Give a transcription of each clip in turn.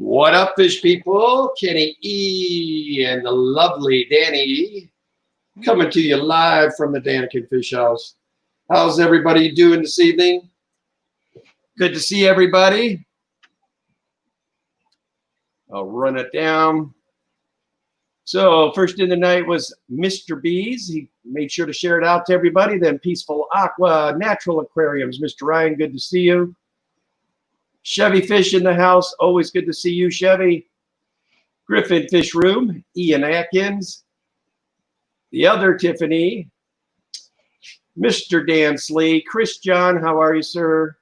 What up, fish people? Kenny E and the lovely Danny E coming to you live from the Daniken Fish House. How's everybody doing this evening? Good to see everybody. I'll run it down. So first in the night was Mr. B's. He made sure to share it out to everybody. Then Peaceful Aqua Natural Aquariums. Mr. Ryan, good to see you. Chevy Fish in the house. Always good to see you, Chevy. Griffin Fish Room. Ian Atkins. The other Tiffany. Mr. Dan Slee. Chris John, how are you, sir?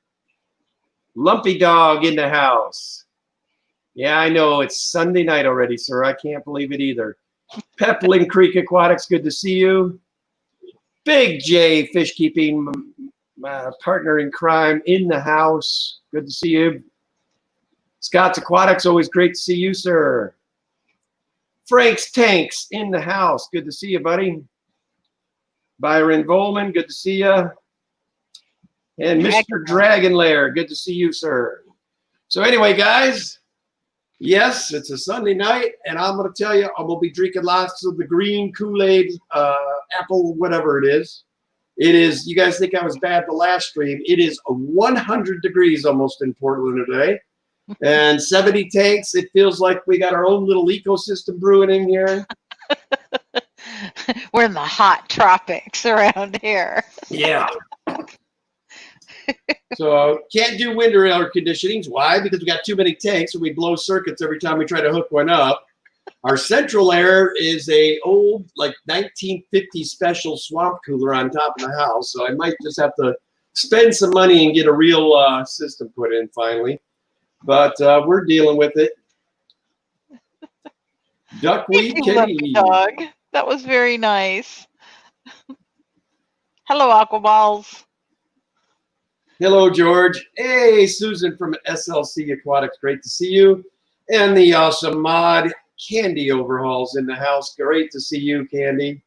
Lumpy Dog in the house. Yeah, I know. It's Sunday night already, sir. I can't believe it either. Peplin Creek Aquatics, good to see you. Big J Fish Keeping, partner in crime in the house. Good to see you. Scott's Aquatics, always great to see you, sir. Frank's Tanks in the house. Good to see you, buddy. Byron Bowman, good to see you. And Mr. Dragon Lair, good to see you, sir. So anyway, guys, yes, it's a Sunday night, and I'm going to tell you, I'm going to be drinking lots of the green Kool-Aid, apple, whatever it is. It is, you guys think I was bad the last stream. It is 100 degrees almost in Portland today. And 70 tanks. It feels like we got our own little ecosystem brewing in here. We're in the hot tropics around here. Yeah. So can't do winter air conditionings. Why? Because we got too many tanks and we blow circuits every time we try to hook one up. Our central air is a old, like 1950 special swamp cooler on top of the house. So I might just have to spend some money and get a real system put in finally. But we're dealing with it. Duckweed Kitty. Dog. That was very nice. Hello, Aquaballs. Hello, George. Hey, Susan from SLC Aquatics. Great to see you. And the awesome Mod Candy Overhauls in the house. Great to see you, Candy.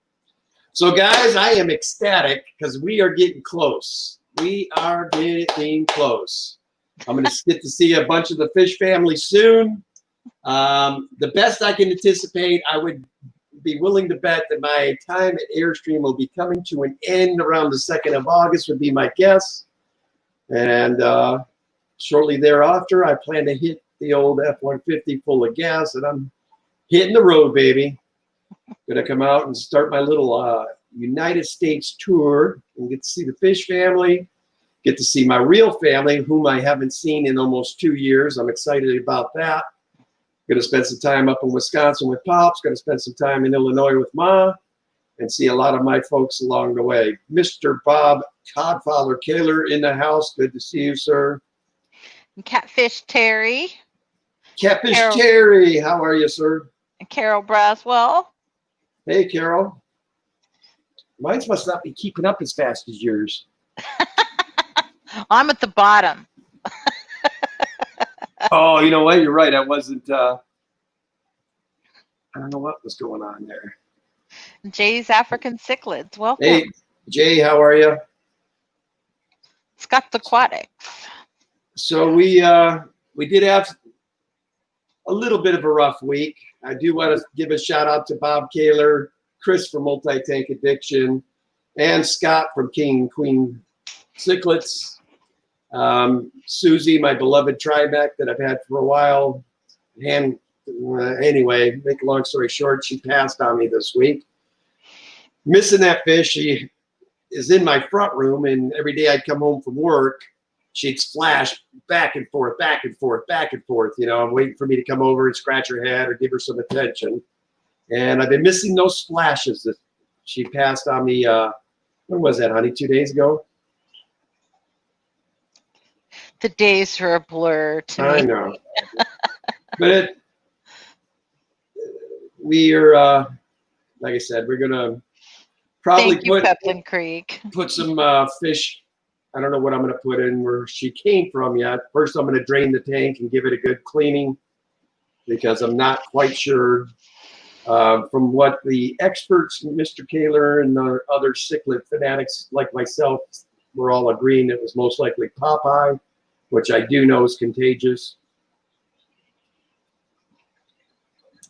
So, guys, I am ecstatic because we are getting close. We are getting close. I'm going to get to see a bunch of the fish family soon. The best I can anticipate, I would be willing to bet that my time at Airstream will be coming to an end around the 2nd of August would be my guess. And shortly thereafter, I plan to hit the old F-150 full of gas, and I'm hitting the road, baby. Going to come out and start my little United States tour and get to see the fish family, get to see my real family, whom I haven't seen in almost 2 years. I'm excited about that. Going to spend some time up in Wisconsin with Pops. Going to spend some time in Illinois with Ma, and see a lot of my folks along the way. Mr. Bob Codfather Kaler in the house. Good to see you, sir. And Catfish Terry. Catfish Terry, how are you, sir? And Carol Braswell. Hey, Carol. Mine must not be keeping up as fast as yours. I'm at the bottom. Oh, you know what? You're right. I wasn't. I don't know what was going on there. Jay's African Cichlids. Welcome. Hey, Jay, how are you? Scott's Aquatics. So we did have a little bit of a rough week. I do want to give a shout out to Bob Kaler, Chris from Multi-Tank Addiction, and Scott from King and Queen Cichlids. Susie, my beloved Tribec that I've had for a while. And anyway, make a long story short, she passed on me this week. Missing that fish. She is in my front room, and every day I'd come home from work, she'd splash back and forth, back and forth, back and forth. You know, I'm waiting for me to come over and scratch her head or give her some attention. And I've been missing those splashes that she passed on me. When was that, honey? 2 days ago? The days are a blur to me. I know. But we are, like I said, we're going to probably Peplin Creek. put some fish. I don't know what I'm going to put in where she came from yet. First, I'm going to drain the tank and give it a good cleaning because I'm not quite sure. From what the experts, Mr. Kaler and the other cichlid fanatics like myself, were all agreeing it was most likely Popeye, which I do know is contagious.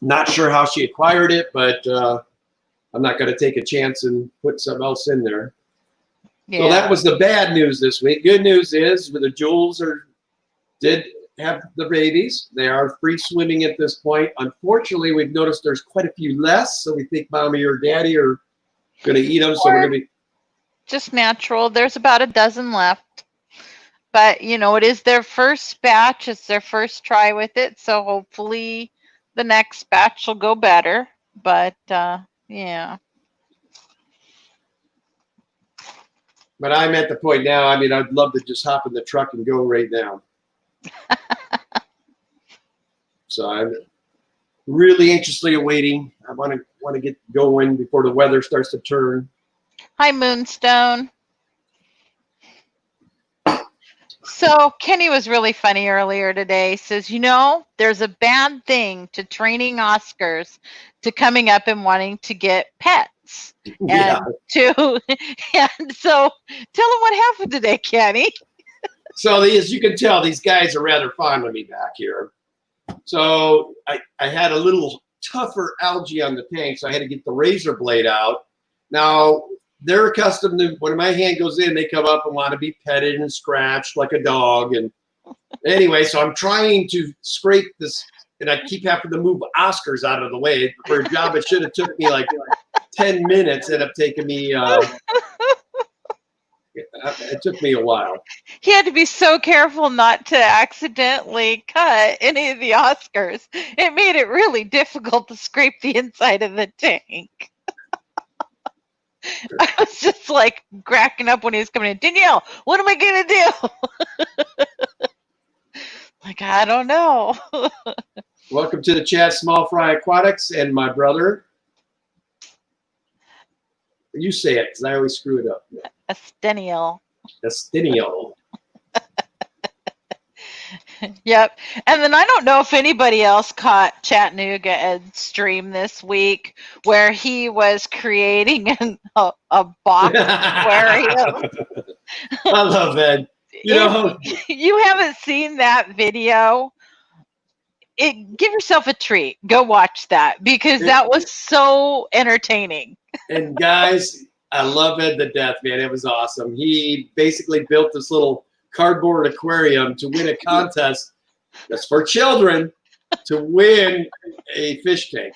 Not sure how she acquired it, but I'm not going to take a chance and put something else in there. Yeah. So that was the bad news this week. Good news is the Jules did have the babies. They are free swimming at this point. Unfortunately, we've noticed there's quite a few less, so we think mommy or daddy are going to eat them. So we're going to be just natural. There's about a dozen left. But, you know, it is their first batch. It's their first try with it. So hopefully the next batch will go better. But, yeah. But I'm at the point now, I mean, I'd love to just hop in the truck and go right now. So I'm really anxiously awaiting. I want to get going before the weather starts to turn. Hi, Moonstone. So Kenny was really funny earlier today. Says, you know, there's a bad thing to training Oscars to coming up and wanting to get pets. And Yeah. and so tell him what happened today, Kenny. So as you can tell, these guys are rather fond of me back here. So I had a little tougher algae on the tank, so I had to get the razor blade out. Now, they're accustomed to when my hand goes in, they come up and want to be petted and scratched like a dog. And anyway, so I'm trying to scrape this, and I keep having to move Oscars out of the way for a job it should have took me like 10 minutes. Ended up taking me, it took me a while. He had to be so careful not to accidentally cut any of the Oscars. It made it really difficult to scrape the inside of the tank. I was just like cracking up when he was coming in. Danielle, what am I going to do? Like, I don't know. Welcome to the chat, Small Fry Aquatics, and my brother. You say it, because I always screw it up. Estenial. Estenial. Yep. And then I don't know if anybody else caught Chattanooga Ed's stream this week where he was creating a box aquarium. I love Ed. You know, If you haven't seen that video, give yourself a treat. Go watch that because that was so entertaining. And guys, I love Ed to death, man. It was awesome. He basically built this little cardboard aquarium to win a contest that's for children to win a fish tank.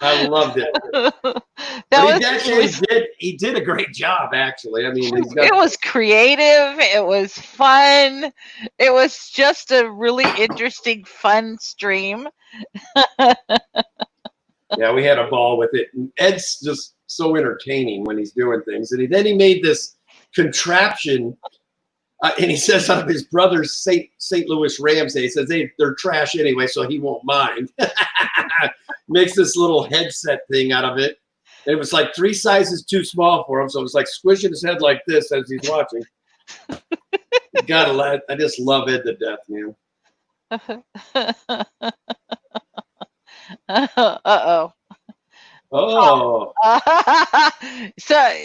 I loved it. He did a great job, actually. I mean, it was creative. It was fun. It was just a really interesting, fun stream. Yeah, we had a ball with it. And Ed's just so entertaining when he's doing things. And then he made this contraption, and he says of his brother's St. Louis Rams, he says they're trash anyway, so he won't mind. Makes this little headset thing out of it. It was like 3 sizes too small for him, so it was like squishing his head like this as he's watching. I just love Ed to death, man. Uh-oh. Oh. So,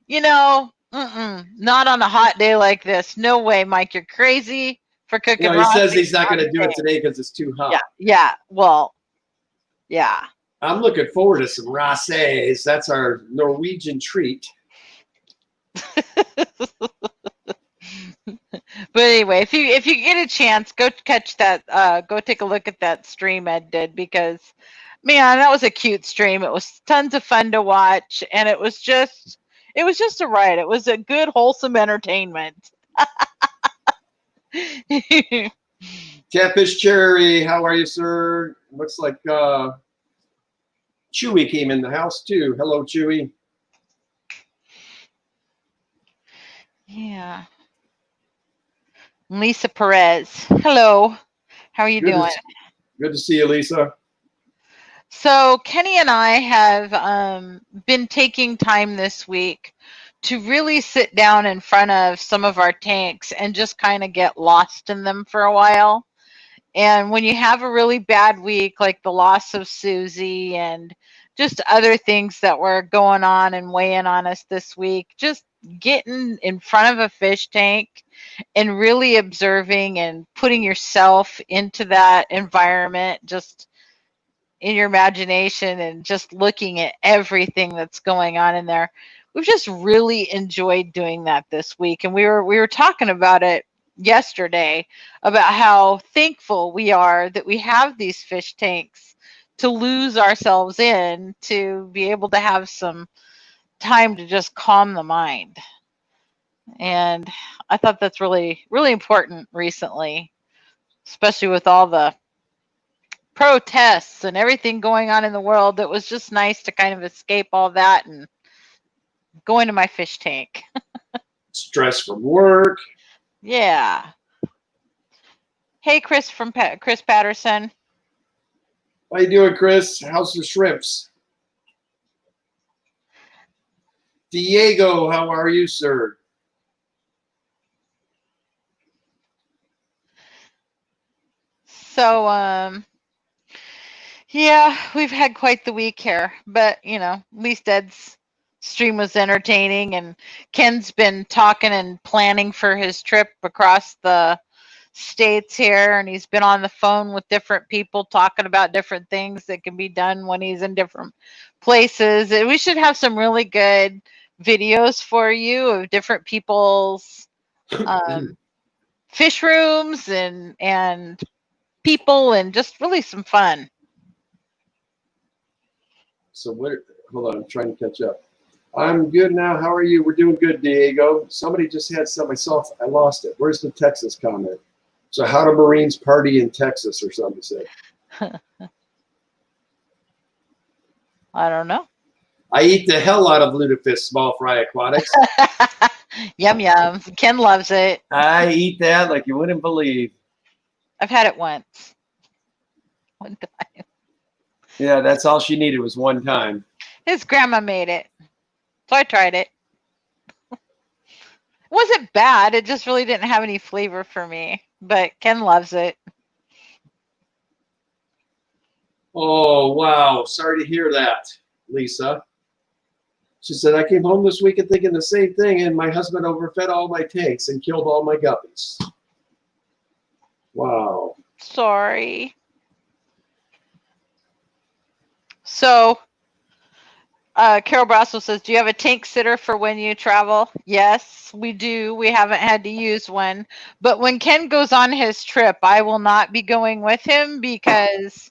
you know, not on a hot day like this. No way, Mike. You're crazy for cooking. He says he's not going to do it today because it's too hot. Yeah. Well, yeah. I'm looking forward to some races. That's our Norwegian treat. But anyway, if you get a chance, go catch that. Go take a look at that stream Ed did because, man, that was a cute stream. It was tons of fun to watch, and it was just a ride. It was a good, wholesome entertainment. Catfish Cherry, how are you, sir? Looks like Chewy came in the house too. Hello, Chewy. Yeah. Lisa Perez. Hello. How are you doing? Good to see you, Lisa. So Kenny and I have been taking time this week to really sit down in front of some of our tanks and just kind of get lost in them for a while. And when you have a really bad week, like the loss of Susie and just other things that were going on and weighing on us this week. Just getting in front of a fish tank and really observing and putting yourself into that environment, just in your imagination, and just looking at everything that's going on in there. We've just really enjoyed doing that this week, and we were talking about it yesterday, about how thankful we are that we have these fish tanks to lose ourselves in, to be able to have some time to just calm the mind. And I thought that's really, really important recently, especially with all the protests and everything going on in the world. It was just nice to kind of escape all that and go into my fish tank. Stress from work. Yeah. Hey, Chris from Chris Patterson. How you doing, Chris? How's the shrimps? Diego, how are you, sir? So, yeah, we've had quite the week here, but at least Ed's stream was entertaining, and Ken's been talking and planning for his trip across the states here, and he's been on the phone with different people talking about different things that can be done when he's in different places. And we should have some really good videos for you of different people's fish rooms and people, and just really some fun. So hold on, I'm trying to catch up. I'm good now. How are you? We're doing good, Diego. Somebody just had some. I lost it. Where's the Texas comment? So how do Marines party in Texas or something said? I don't know. I eat the hell out of lutefisk small fry aquatics. Yum yum. Ken loves it. I eat that like you wouldn't believe. I've had it once. One time. Yeah, that's all she needed was one time. His grandma made it, so I tried it. It wasn't bad. It just really didn't have any flavor for me. But Ken loves it. Oh, wow. Sorry to hear that, Lisa. She said, I came home this weekend thinking the same thing, and my husband overfed all my tanks and killed all my guppies. Wow. Sorry. So, Carol Brasso says, do you have a tank sitter for when you travel? Yes, we do. We haven't had to use one. But when Ken goes on his trip, I will not be going with him because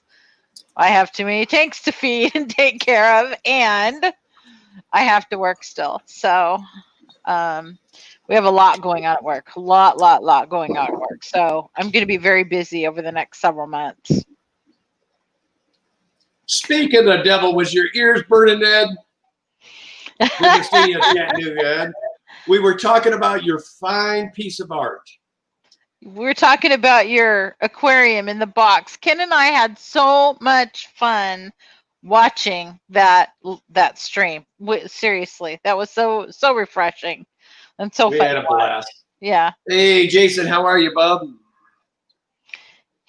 I have too many tanks to feed and take care of, and I have to work still. So we have a lot going on at work. A lot going on at work. So I'm going to be very busy over the next several months. Speak of the devil, was your ears burning, Ed? Good to see you, Chattanooga, Ed. We were talking about your fine piece of art. We're talking about your aquarium in the box. Ken and I had so much fun watching that stream. Seriously, that was so refreshing and so We fun. had a blast. Yeah. Hey, Jason, how are you, bub?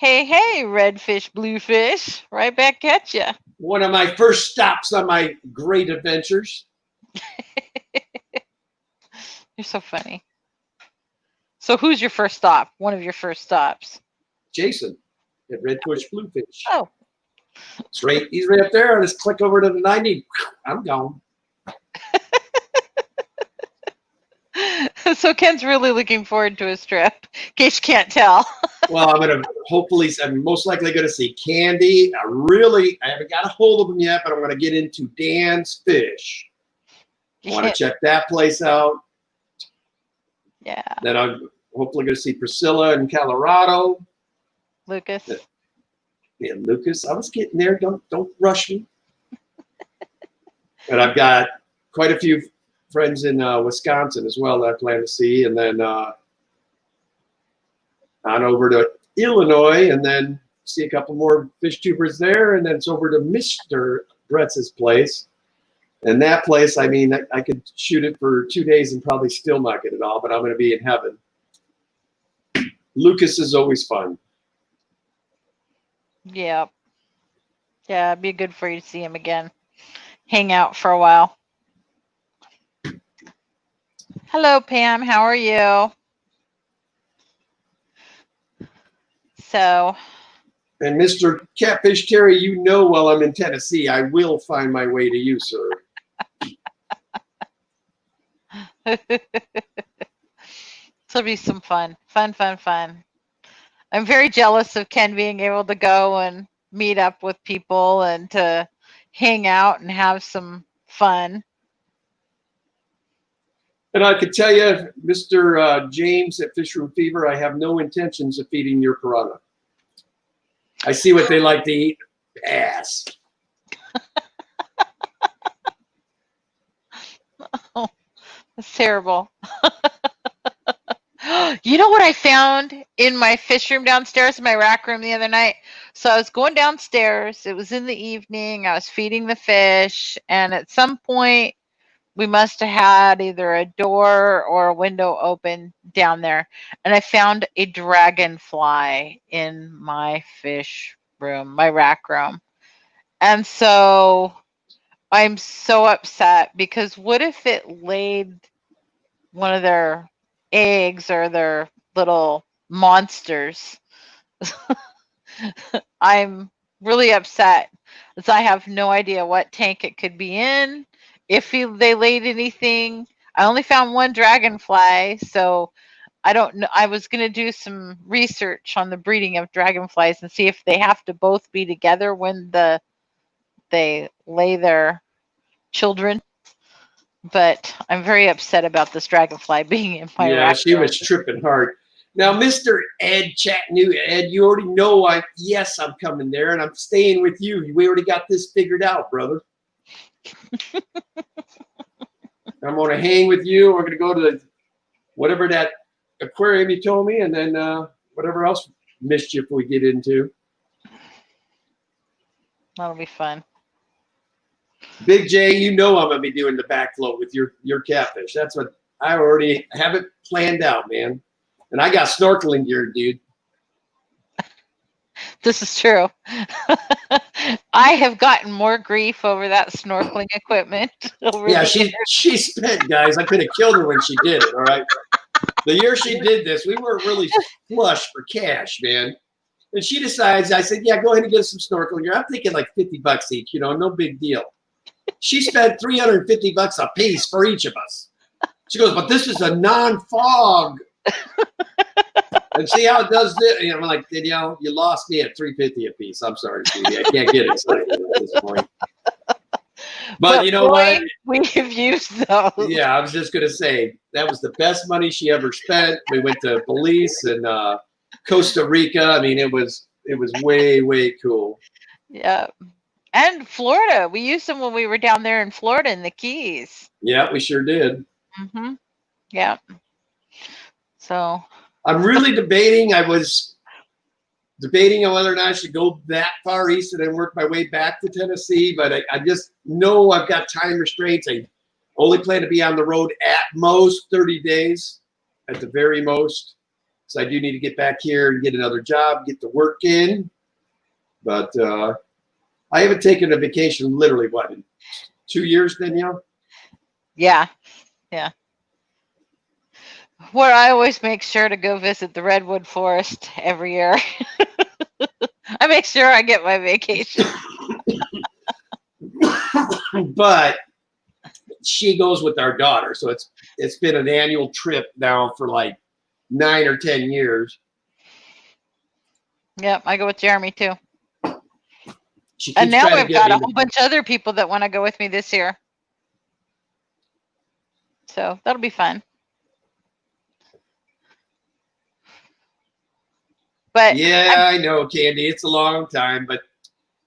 Hey, redfish, bluefish, right back at you. One of my first stops on my great adventures. You're so funny. So who's your first stop? One of your first stops? Jason at Redfish Bluefish. Oh. He's right up there. I just click over to the 90. I'm gone. So Ken's really looking forward to his trip, in case you can't tell. Well, I'm most likely going to see Candy. I haven't got a hold of him yet, but I'm going to get into Dan's Fish. I want to check that place out. Yeah. Then I'm hopefully going to see Priscilla in Colorado. Lucas. Yeah, Lucas. I was getting there. Don't rush me. And I've got quite a few friends in Wisconsin as well that I plan to see, and then on over to Illinois, and then see a couple more fish tubers there, and then it's over to Mr. Bretz's place. And that place, I mean, I could shoot it for 2 days and probably still not get it all, but I'm going to be in heaven. Lucas is always fun. Yeah. Yeah, it'd be good for you to see him again. hang out for a while. Hello, Pam. How are you? So, And Mr. Catfish Terry, you know, while I'm in Tennessee, I will find my way to you, sir. this'll be some fun. Fun. I'm very jealous of Ken being able to go and meet up with people and to hang out and have some fun. And I could tell you, Mr. James at Fish Room Fever, I have no intentions of feeding your piranha. I see what they like to eat. Pass. Oh, that's terrible. You know what I found in my fish room downstairs in my rack room the other night? So I was going downstairs. It was in the evening. I was feeding the fish. And at some point, we must have had either a door or a window open down there. And I found a dragonfly in my fish room, my rack room. And so I'm so upset because what if it laid one of their eggs or their little monsters? I'm really upset as I have no idea what tank it could be in. If they laid anything, I only found one dragonfly, so I don't know. I was going to do some research on the breeding of dragonflies and see if they have to both be together when they lay their children. But I'm very upset about this dragonfly being in my rack. She was tripping hard. Now, Mr. Ed Chattanooga, Ed, you already know I'm coming there and I'm staying with you. We already got this figured out, brother. I'm going to hang with you. We're going to go to whatever that aquarium you told me, and then whatever else mischief we get into. That'll be fun. Big J, you know I'm going to be doing the backflow with your catfish. That's what I already have it planned out, man. And I got snorkeling gear, dude. This is true. I have gotten more grief over that snorkeling equipment. She spent, guys. I could have killed her when she did it, all right? The year she did this, we weren't really flush for cash, man. And she decides, I said, yeah, go ahead and get some snorkeling gear. I'm thinking like $50 each, no big deal. She spent $350 a piece for each of us. She goes, but this is a non-fog. And see how it does this? I'm like, Danielle, you lost me at $350 a piece. I'm sorry, sweetie. I can't get excited at this point. But you know what? We have used those. Yeah, I was just gonna say that was the best money she ever spent. We went to Belize and Costa Rica. I mean, it was way cool. Yeah. And Florida. We used them when we were down there in Florida in the Keys. Yeah, we sure did. Mm-hmm. Yeah. So I'm really debating. I was debating on whether or not I should go that far east and then work my way back to Tennessee. But I just know I've got time restraints. I only plan to be on the road at most 30 days, at the very most. So I do need to get back here and get another job, get the work in. But I haven't taken a vacation literally, what, in 2 years, Danielle? Yeah. Where I always make sure to go visit the Redwood Forest every year. I make sure I get my vacation. But she goes with our daughter, so it's been an annual trip now for like 9 or 10 years. Yep, I go with Jeremy too. And now I've got a whole bunch of other people that want to go with me this year. So that'll be fun. But yeah, I know, Candy. It's a long time, but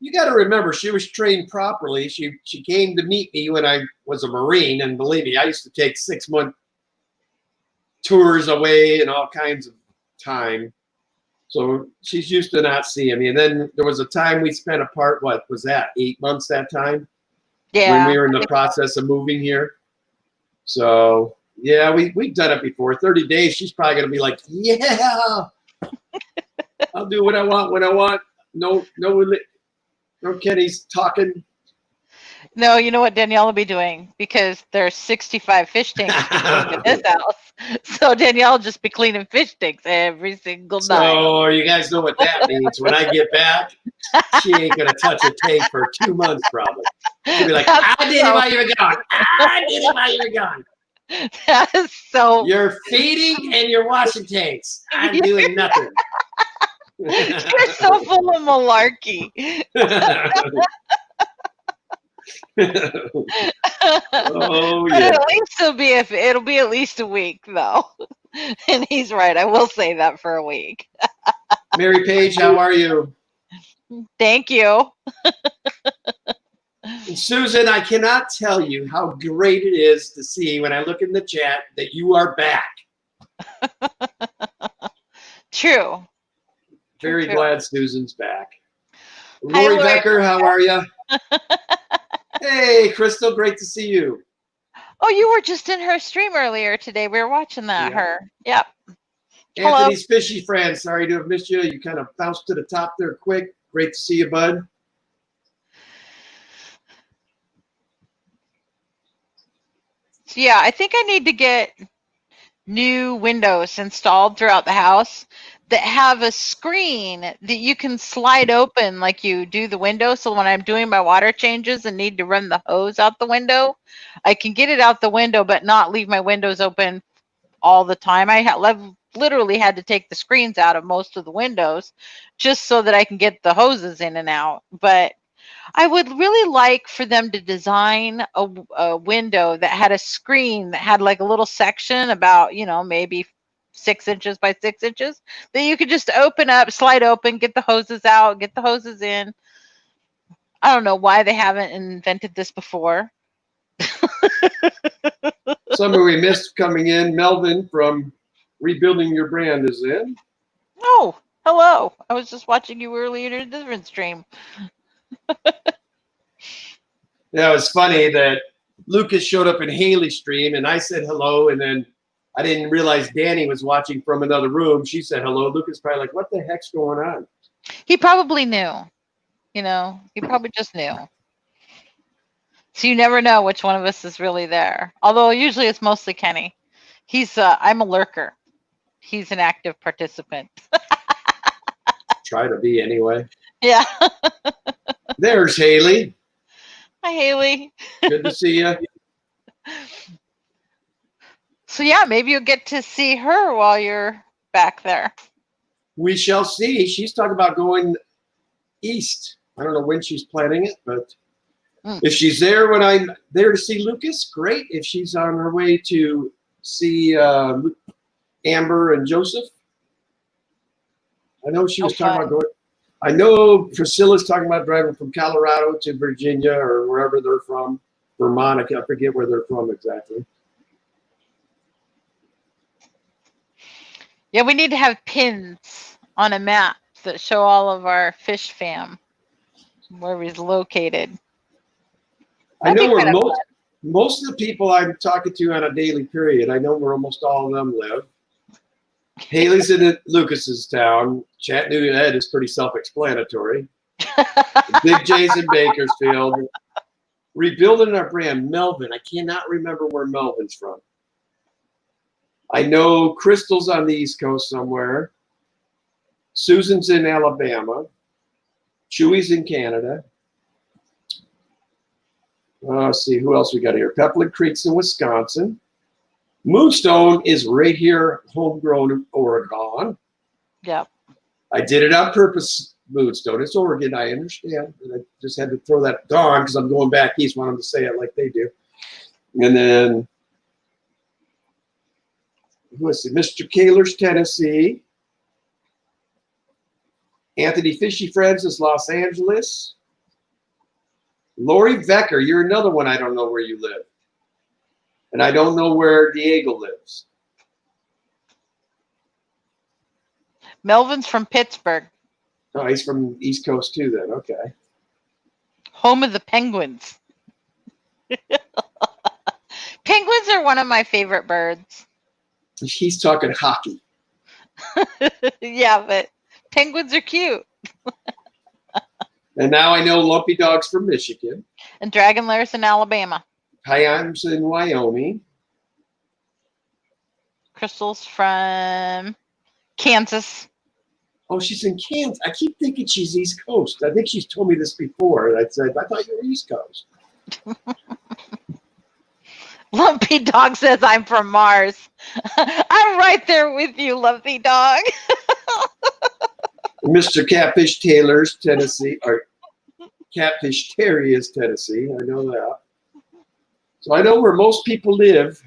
you got to remember, she was trained properly. She came to meet me when I was a Marine, and believe me, I used to take 6-month tours away and all kinds of time. So she's used to not seeing me. And then there was a time we spent apart. What was that? 8 months that time? Yeah. When we were in the process of moving here. So yeah, we've done it before. 30 days. She's probably gonna be like, yeah, I'll do what I want when I want. No, Kenny's talking. No, you know what Danielle will be doing, because there's 65 fish tanks in this house. So Danielle will just be cleaning fish tanks every single night. So you guys know what that means. When I get back, she ain't gonna touch a tank for 2 months probably. She'll be like, I did it while you were gone. I did it while you were gone. That is so. You're feeding and you're washing tanks. I'm doing nothing. You're so full of malarkey. Oh But yeah. at least it'll be at least a week though. And he's right. I will say that for a week. Mary Page, how are you? Thank you. Susan, I cannot tell you how great it is to see when I look in the chat that you are back. True. Very True. glad Susan's back. Hi, Lori Lori. Becker, how are you? Hey, Crystal, great to see you. Oh, you were just in her stream earlier today. We were watching that. Yeah. Her. Yep. Hello. Anthony's fishy friend, sorry to have missed you. You kind of bounced to the top there quick. Great to see you, bud. So yeah, I think I need to get new windows installed throughout the house that have a screen that you can slide open like you do the window. So when I'm doing my water changes and need to run the hose out the window, I can get it out the window but not leave my windows open all the time. Literally had to take the screens out of most of the windows just so that I can get the hoses in and out. But I would really like for them to design a window that had a screen that had like a little section about, maybe 6 inches by 6 inches that you could just open up, slide open, get the hoses out, get the hoses in. I don't know why they haven't invented this before. Somebody we missed coming in, Melvin from Rebuilding Your Brand is in. Oh, hello. I was just watching you earlier in a different stream. Yeah, it was funny that Lucas showed up in Haley's stream and I said hello, and then I didn't realize Danny was watching from another room. She said hello. Lucas probably like, what the heck's going on? He probably knew. He probably just knew. So you never know which one of us is really there. Although usually it's mostly Kenny. I'm a lurker. He's an active participant. Try to be anyway. Yeah. There's Haley. Hi, Haley. Good to see you. So yeah, maybe you'll get to see her while you're back there. We shall see. She's talking about going east. I don't know when she's planning it, but if she's there when I'm there to see Lucas, great. If she's on her way to see Amber and Joseph, I know she was talking about going. I know Priscilla's talking about driving from Colorado to Virginia or wherever they're from. Vermont, I forget where they're from exactly. Yeah, we need to have pins on a map that show all of our fish fam where he's located. I know where most of the people I'm talking to on a daily period, I know where almost all of them live. Haley's in Lucas's town. Chattanooga Ed is pretty self-explanatory. Big J's in Bakersfield. Rebuilding Our Brand, Melvin. I cannot remember where Melvin's from. I know Crystal's on the East Coast somewhere. Susan's in Alabama. Chewy's in Canada. Let's see, who else we got here? Pepperland Creek's in Wisconsin. Moonstone is right here, homegrown Oregon. Yep. I did it on purpose, Moonstone. It's Oregon, I understand. And I just had to throw that on because I'm going back east, want them to say it like they do. And then, who is it? Mr. Kaler's Tennessee. Anthony Fishy Friends is Los Angeles. Lori Becker, you're another one I don't know where you live. And I don't know where Diego lives. Melvin's from Pittsburgh. Oh, he's from East Coast too then, okay. Home of the Penguins. Penguins are one of my favorite birds. He's talking hockey. Yeah, but penguins are cute. And now I know Lumpy Dog's from Michigan. And Dragon Lairs in Alabama. Piam's in Wyoming. Crystal's from Kansas. Oh, she's in Kansas. I keep thinking she's East Coast. I think she's told me this before. I said, I thought you were East Coast. Lumpy Dog says I'm from Mars. I'm right there with you, Lumpy Dog. Mr. Catfish Taylor's Tennessee, or Catfish Terry is Tennessee. I know that. So I know where most people live.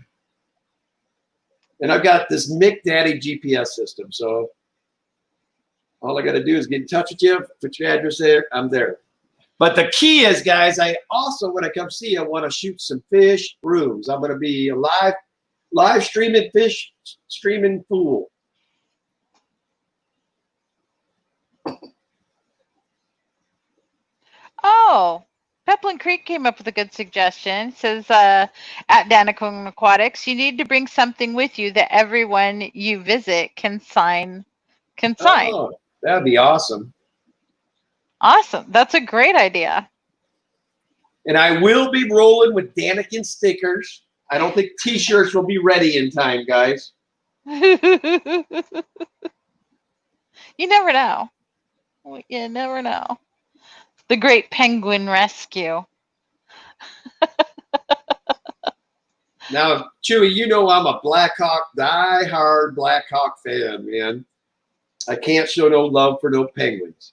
And I've got this Mick Daddy GPS system. So all I got to do is get in touch with you, put your address there, I'm there. But the key is, guys, I also, when I come see you, I want to shoot some fish rooms. I'm going to be a live streaming fish streaming pool. Oh, Peplin Creek came up with a good suggestion. It says at Danicoon Aquatics, you need to bring something with you that everyone you visit can sign. Oh, that'd be awesome. Awesome. That's a great idea. And I will be rolling with Daniken stickers. I don't think T-shirts will be ready in time, guys. You never know. You never know. The Great Penguin Rescue. Now, Chewy, you know I'm a die-hard Blackhawk fan, man. I can't show no love for no Penguins.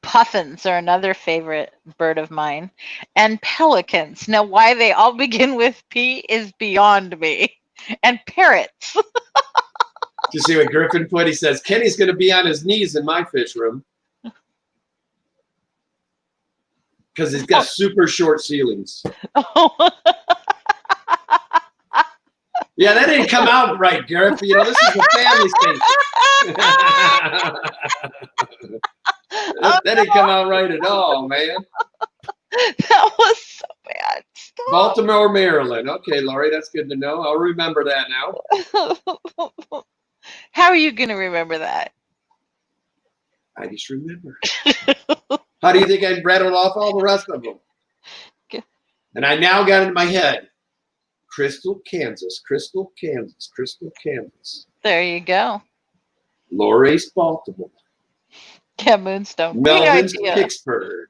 Puffins are another favorite bird of mine. And pelicans. Now, why they all begin with P is beyond me. And parrots. You see what Griffin put? He says, Kenny's going to be on his knees in my fish room. Because he's got super short ceilings. Oh. Yeah, that didn't come out right, Gareth. You know, this is a family station. That didn't come out right at all, man. That was so bad. Stop. Baltimore, Maryland. Okay, Laurie, that's good to know. I'll remember that now. How are you going to remember that? I just remember. How do you think I rattled off all the rest of them? And I now got it in my head. Crystal, Kansas. Crystal, Kansas. Crystal, Kansas. There you go. Lorace, Baltimore. Yeah, Moonstone. Great Melvin's, idea. Pittsburgh.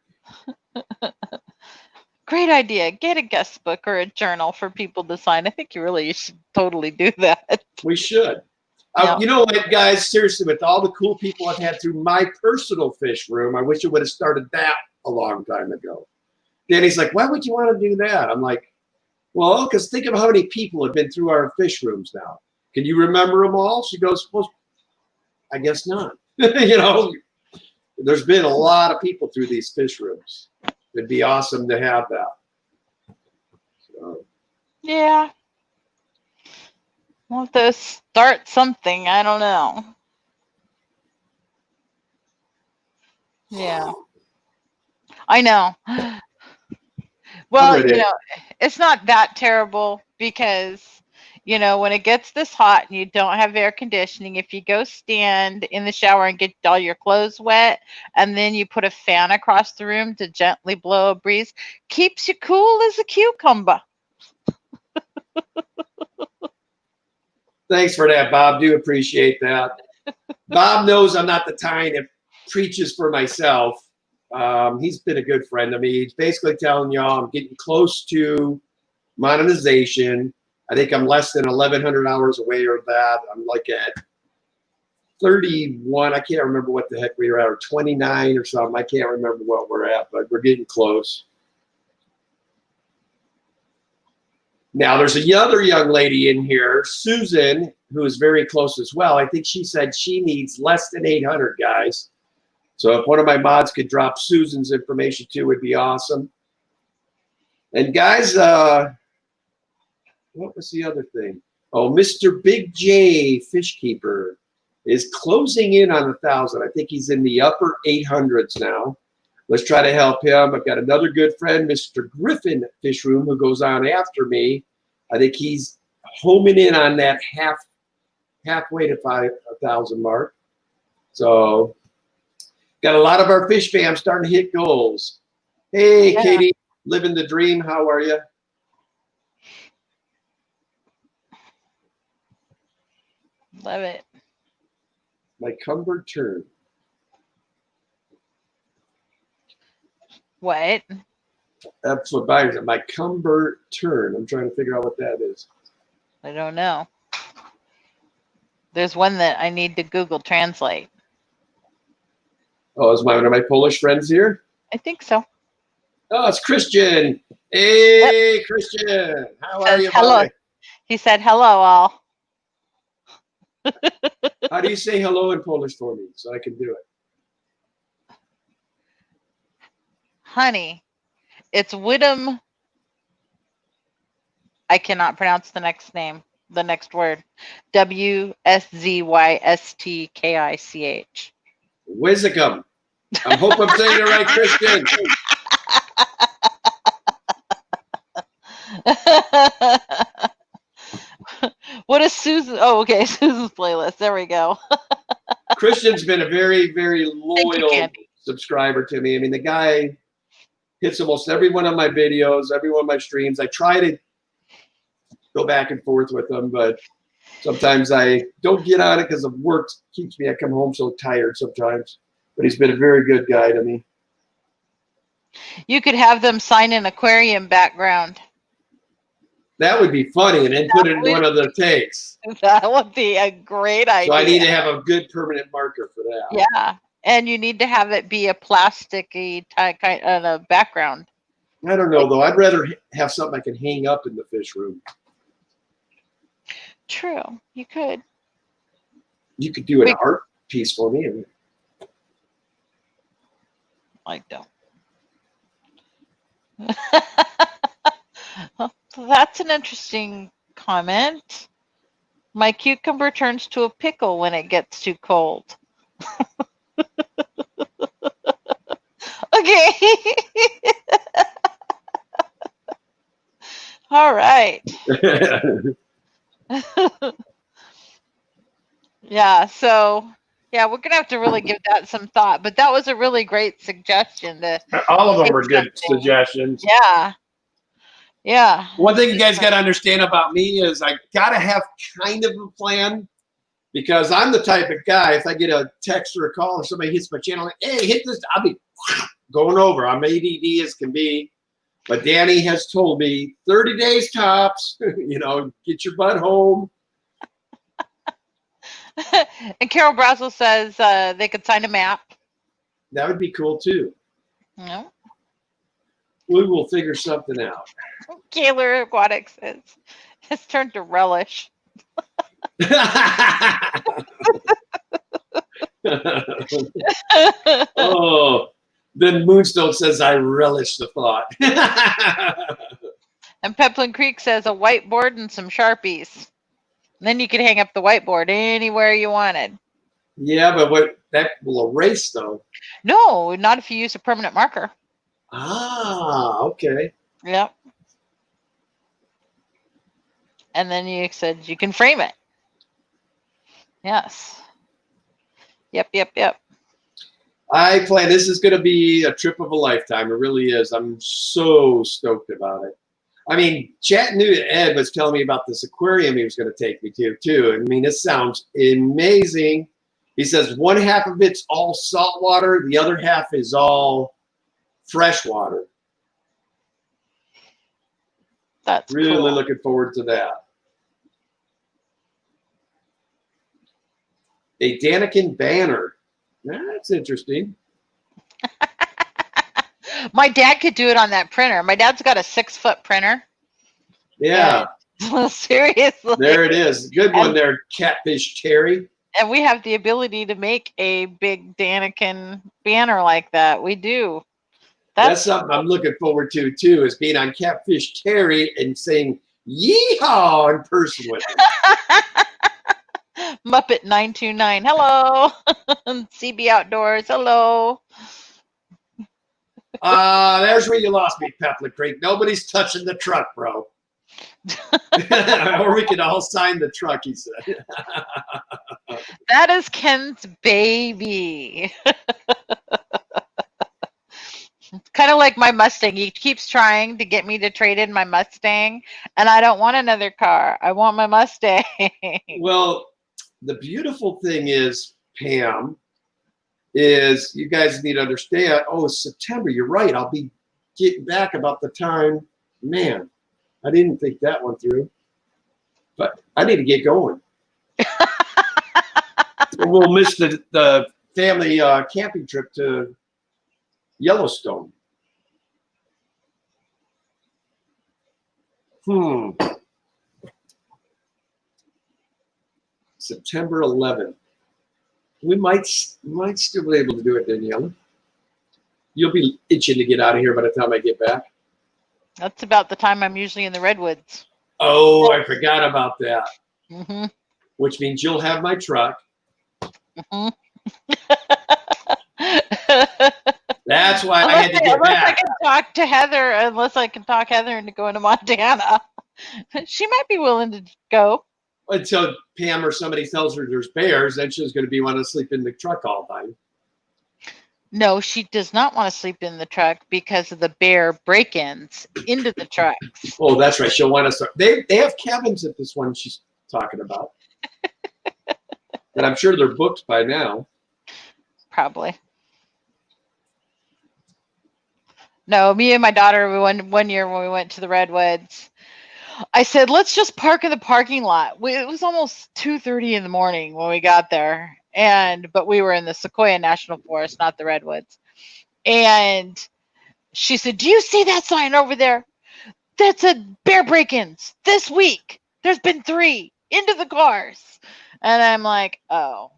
Great idea. Get a guest book or a journal for people to sign. I think you really should totally do that. We should. Yeah. You know what, guys? Seriously, with all the cool people I've had through my personal fish room, I wish I would have started that a long time ago. Danny's like, why would you want to do that? I'm like, well, because think of how many people have been through our fish rooms now. Can you remember them all? She goes, well, I guess not. You know, there's been a lot of people through these fish rooms. It'd be awesome to have that. So. Yeah. We'll have to start something. I don't know. Yeah. I know. Well, you know, it's not that terrible because, you know, when it gets this hot and you don't have air conditioning, if you go stand in the shower and get all your clothes wet, and then you put a fan across the room to gently blow a breeze, keeps you cool as a cucumber. Thanks for that, Bob. Do appreciate that. Bob knows I'm not the kind that preaches for myself. He's been a good friend to me. He's basically telling y'all I'm getting close to monetization. I think I'm less than 1,100 hours away or that. I'm like at 31. I can't remember what the heck we were at, or 29 or something. I can't remember what we're at, but we're getting close. Now, there's another young lady in here, Susan, who is very close as well. I think she said she needs less than 800, guys. So if one of my mods could drop Susan's information too, would be awesome. And guys, what was the other thing? Oh, Mr. Big J Fish Keeper is closing in on 1,000. I think he's in the upper 800s now. Let's try to help him. I've got another good friend, Mr. Griffin Fish Room, who goes on after me. I think he's homing in on that halfway to 5,000 mark. So got a lot of our fish fam starting to hit goals. Hey, Yeah. Katie, living the dream. How are you? Love it. My cumber turn. What? That's what buyers are. My cumber turn. I'm trying to figure out what that is. I don't know. There's one that I need to Google Translate. Oh, is one of my Polish friends here? I think so. Oh, it's Christian. Hey, Christian. How are Says you, hello. buddy? He said, hello, all. How do you say hello in Polish for me so I can do it? Honey, it's Widom. I cannot pronounce the next name, the next word. Wszystykich. Whizzicum. I hope I'm saying it right, Christian. What is Susan? Oh, okay. Susan's playlist. There we go. Christian's been a very, very Thank you, loyal Candy. subscriber to me. I mean, the guy hits almost every one of my videos, every one of my streams. I try to go back and forth with him, but sometimes I don't get on it because of work keeps me. I come home so tired sometimes. But he's been a very good guy to me. You could have them sign an aquarium background. That would be funny, and then put it in one of the tanks. That would be a great idea. So I need to have a good permanent marker for that. Yeah, and you need to have it be a plasticky kind of background. I don't know, though. I'd rather have something I can hang up in the fish room. True, you could. You could do an art piece for me. I don't. Well, that's an interesting comment. My cucumber turns to a pickle when it gets too cold. Okay. All right. Yeah, so yeah, we're gonna have to really give that some thought. But that was a really great suggestion. All of them were Something. good suggestions. Yeah. Yeah. One thing you guys got to understand about me is I got to have kind of a plan because I'm the type of guy, if I get a text or a call or somebody hits my channel, like, hey, hit this, I'll be going over. I'm ADD as can be. But Danny has told me 30 days tops, you know, get your butt home. And Carol Brazel says they could sign a map. That would be cool too. No. We will figure something out. Kaylor Aquatic says it's turned to relish. Oh, then Moonstone says, I relish the thought. And Peplin Creek says a whiteboard and some Sharpies. And then you could hang up the whiteboard anywhere you wanted. Yeah, but what that will erase though. No, not if you use a permanent marker. Ah, okay. Yep. And then you said you can frame it. Yes. Yep. I plan this is going to be a trip of a lifetime. It really is. I'm so stoked about it. I mean, Chattanooga Ed was telling me about this aquarium he was going to take me to too. I mean, this sounds amazing. He says one half of it's all salt water, the other half is all fresh water. That's really cool. looking forward to that. A Daniken banner. That's interesting. My dad could do it on that printer. My dad's got a 6-foot printer. Yeah. Seriously. There it is. Good one there, Catfish Terry. And we have the ability to make a big Daniken banner like that. We do. That's something I'm looking forward to too, is being on Catfish Terry and saying yeehaw in person with him. Muppet 929. Hello. CB Outdoors. Hello. There's where you lost me, Peplin Creek. Nobody's touching the truck, bro. Or we could all sign the truck, he said. That is Ken's baby. Kind of like my Mustang. He keeps trying to get me to trade in my Mustang, and I don't want another car. I want my Mustang. Well, the beautiful thing is, Pam, is you guys need to understand, oh, it's September. You're right. I'll be getting back about the time. Man, I didn't think that one through. But I need to get going. We'll miss the family camping trip to Yellowstone. September 11th. We might still be able to do it, Daniela. You'll be itching to get out of here by the time I get back. That's about the time I'm usually in the redwoods. Oh, I forgot about that. Mm-hmm. Which means you'll have my truck. Mm-hmm. That's why I had to get unless back. I can talk to Heather, unless I can talk Heather into going to Montana. She might be willing to go. Until Pam or somebody tells her there's bears, then she's going to be wanting to sleep in the truck all time. No, she does not want to sleep in the truck because of the bear break-ins into the trucks. Oh, that's right. She'll want to start. They have cabins at this one she's talking about. And I'm sure they're booked by now. Probably. No, me and my daughter, we went one year when we went to the redwoods. I said, let's just park in the parking lot. It was almost 2:30 in the morning when we got there. But we were in the Sequoia National Forest, not the redwoods. And she said, do you see that sign over there? That said bear break-ins this week. There's been 3 into the cars. And I'm like, oh,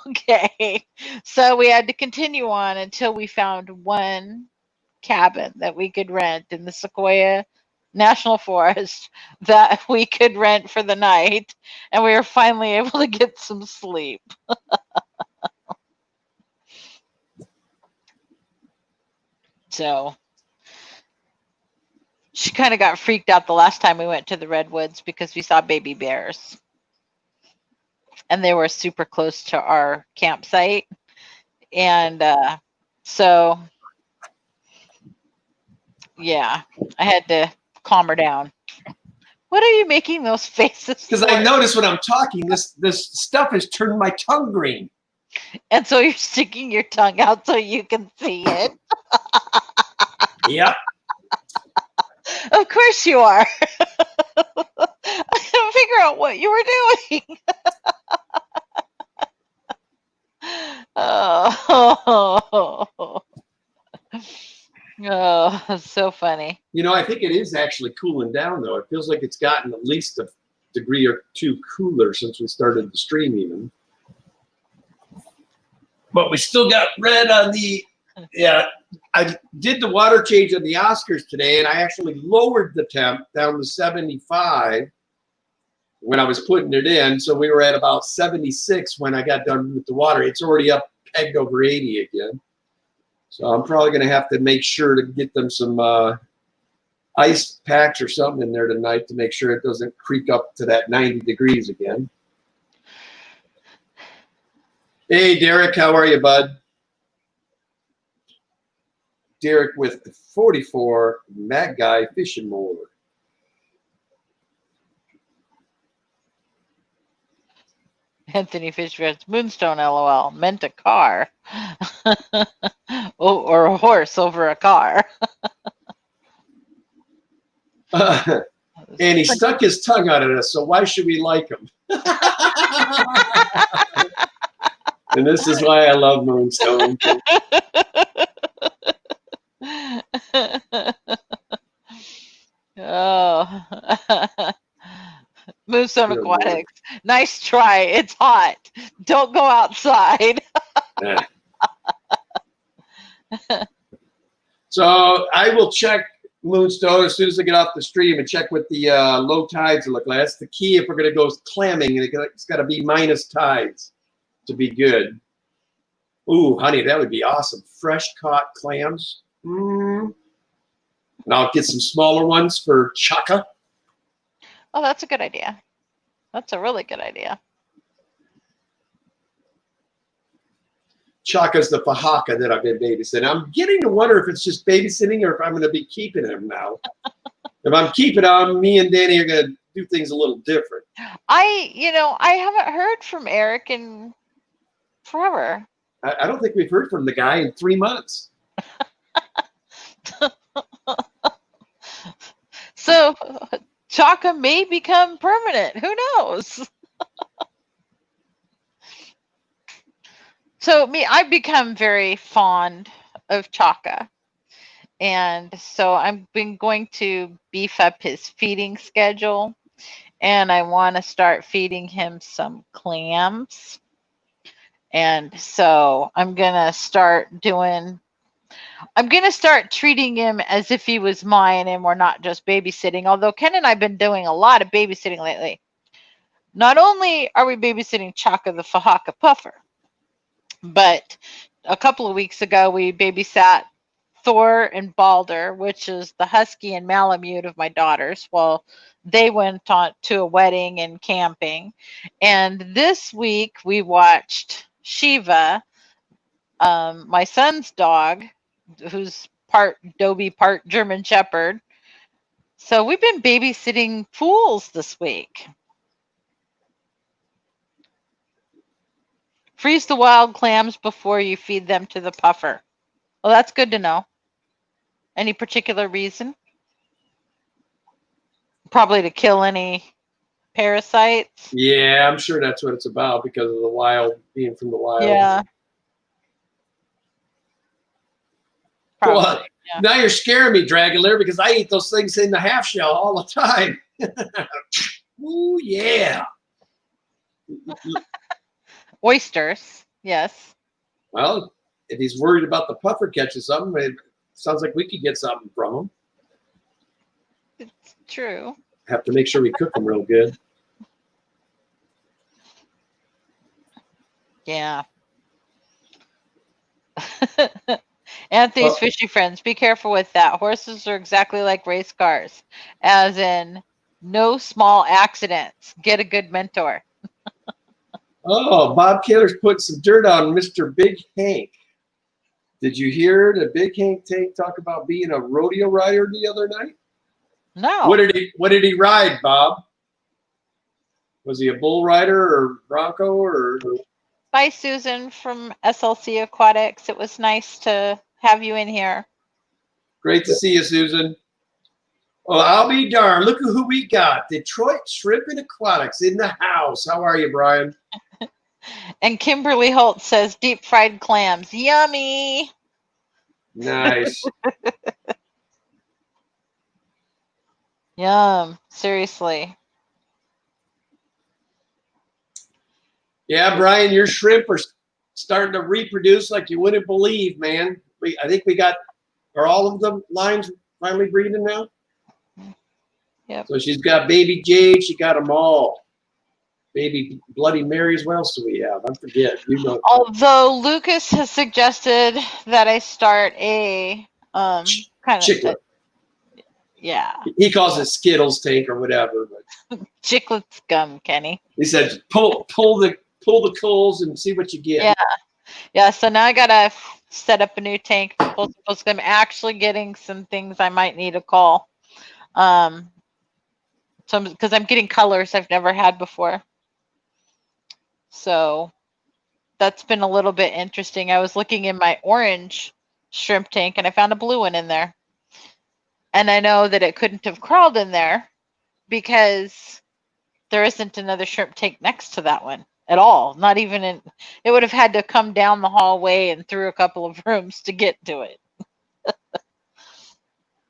okay. So we had to continue on until we found one cabin that we could rent in the Sequoia National Forest that we could rent for the night, and we were finally able to get some sleep. So she kind of got freaked out the last time we went to the redwoods because we saw baby bears, and they were super close to our campsite, and so yeah, I had to calm her down. What are you making those faces Because for? I noticed when I'm talking, this stuff has turned my tongue green. And so you're sticking your tongue out so you can see it. Yep. Of course you are. I couldn't figure out what you were doing. Oh, that's so funny. You know, I think it is actually cooling down, though. It feels like it's gotten at least a degree or 2 cooler since we started the stream, even. But we still got red on the, yeah. I did the water change on the Oscars today, and I actually lowered the temp down to 75 when I was putting it in. So we were at about 76 when I got done with the water. It's already up pegged over 80 again. So I'm probably going to have to make sure to get them some ice packs or something in there tonight to make sure it doesn't creep up to that 90 degrees again. Hey, Derek, how are you, bud? Derek with 44, Mad Guy Fishing More. Anthony Fisher, Moonstone, LOL, meant a car. Or a horse over a car. And he stuck his tongue out at us, so why should we like him? And this is why I love Moonstone. Oh. Moonstone Aquatics. Nice try. It's hot. Don't go outside. So I will check Moonstone as soon as I get off the stream and check what the low tides look like. That's the key if we're going to go clamming. It's got to be minus tides to be good. Ooh, honey, that would be awesome. Fresh caught clams. And I'll get some smaller ones for chaka. Oh, that's a good idea. That's a really good idea. Chaka's the Fahaka that I've been babysitting. I'm getting to wonder if it's just babysitting or if I'm going to be keeping him now. If I'm keeping him, me and Danny are going to do things a little different. I haven't heard from Eric in forever. I don't think we've heard from the guy in 3 months. So Chaka may become permanent. Who knows? So I've become very fond of Chaka. And so I've been going to beef up his feeding schedule. And I want to start feeding him some clams. And so I'm going to start treating him as if he was mine and we're not just babysitting. Although Ken and I have been doing a lot of babysitting lately. Not only are we babysitting Chaka the Fahaka Puffer, but a couple of weeks ago we babysat Thor and Balder, which is the husky and Malamute of my daughters. Well, they went on to a wedding and camping. And this week we watched Shiva, my son's dog, who's part Dobie, part German Shepherd. So we've been babysitting fools this week. Freeze the wild clams before you feed them to the puffer. Well, that's good to know. Any particular reason? Probably to kill any parasites. Yeah, I'm sure that's what it's about because of the wild, being from the wild. Yeah. Probably. Well, Yeah. now you're scaring me, Dragulair, because I eat those things in the half shell all the time. Ooh, yeah. Oysters, yes. Well, if he's worried about the puffer catching something, it sounds like we could get something from him. It's true. Have to make sure we cook them real good. Yeah. Anthony's fishy friends, be careful with that. Horses are exactly like race cars, as in no small accidents. Get a good mentor. Oh, Bob Kaler's put some dirt on Mr. Big Hank. Did you hear the Big Hank Tank talk about being a rodeo rider the other night? No. What did he ride, Bob? Was he a bull rider or bronco or? Bye, Susan from SLC Aquatics. It was nice to have you in here. Great to see you, Susan. Oh, I'll be darned. Look at who we got. Detroit Shrimp and Aquatics in the house. How are you, Brian? And Kimberly Holt says deep fried clams. Yummy. Nice. Yum. Seriously. Yeah, Brian, your shrimp are starting to reproduce like you wouldn't believe, man. I think are all of the lines finally breeding now? Yep. So she's got baby Jade. She got them all. Baby Bloody Marys. What else do we have? I forget. You know. Although Lucas has suggested that I start a kind of Chicklet. Yeah. He calls it Skittles tank or whatever. But Chicklet scum, Kenny. he said pull the coals and see what you get. Yeah. Yeah. So now I gotta set up a new tank. I'm actually getting some things I might need to call. So because I'm getting colors I've never had before. So that's been a little bit interesting. I was looking in my orange shrimp tank and I found a blue one in there. And I know that it couldn't have crawled in there because there isn't another shrimp tank next to that one at all. Not even in, it would have had to come down the hallway and through a couple of rooms to get to it.